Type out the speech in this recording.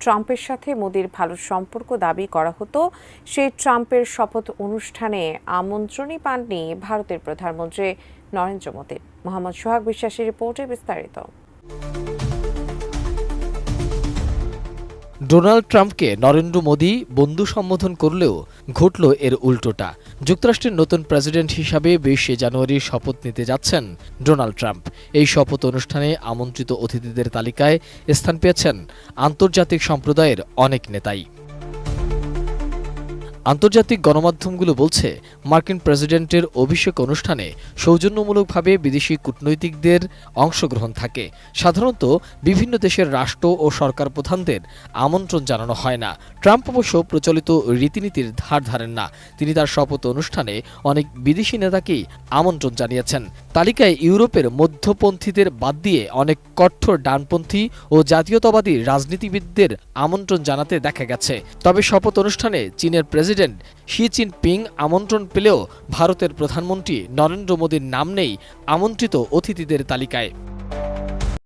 ট্রাম্পের সাথে মোদির ভালো সম্পর্ক দাবি করা হতো, সেই ট্রাম্পের শপথ অনুষ্ঠানে আমন্ত্রণই পাননি ভারতের প্রধানমন্ত্রী নরেন্দ্র মোদি। মোহাম্মদ সোহাগ বিশ্বাসের রিপোর্টে বিস্তারিত। ডোনাল্ড ট্রাম্পকে নরেন্দ্র মোদি বন্ধু সম্বোধন করলেও ঘটল এর উল্টোটা। যুক্তরাষ্ট্রের নতুন প্রেসিডেন্ট হিসাবে ২০শে জানুয়ারি শপথ নিতে যাচ্ছেন ডোনাল্ড ট্রাম্প। এই শপথ অনুষ্ঠানে আমন্ত্রিত অতিথিদের তালিকায় স্থান পেয়েছেন আন্তর্জাতিক সম্প্রদায়ের অনেক নেতাই। আন্তর্জাতিক গণমাধ্যমগুলো বলছে, মার্কিন প্রেসিডেন্টের অভিষেক অনুষ্ঠানে সৌজন্যমূলকভাবে বিদেশি কূটনৈতিকদের অংশগ্রহণ থাকে। সাধারণত বিভিন্ন দেশের রাষ্ট্র ও সরকার প্রধানদের আমন্ত্রণ জানানো হয় না। ট্রাম্প অবশ্য প্রচলিত রীতিনীতির ধার ধারেন না। তিনি তার শপথ অনুষ্ঠানে অনেক বিদেশি নেতাকেই আমন্ত্রণ জানিয়েছেন। তালিকায় ইউরোপের মধ্যপন্থীদের বাদ দিয়ে অনেক কঠোর ডানপন্থী ও জাতীয়তাবাদী রাজনীতিবিদদের আমন্ত্রণ জানাতে দেখা গেছে। তবে শপথ অনুষ্ঠানে চীনের প্রেসিডেন্ট শি জিনপিং আমন্ত্রণ পেলেও ভারতের প্রধানমন্ত্রী নরেন্দ্র মোদির নাম নেই আমন্ত্রিত অতিথিদের তালিকায়।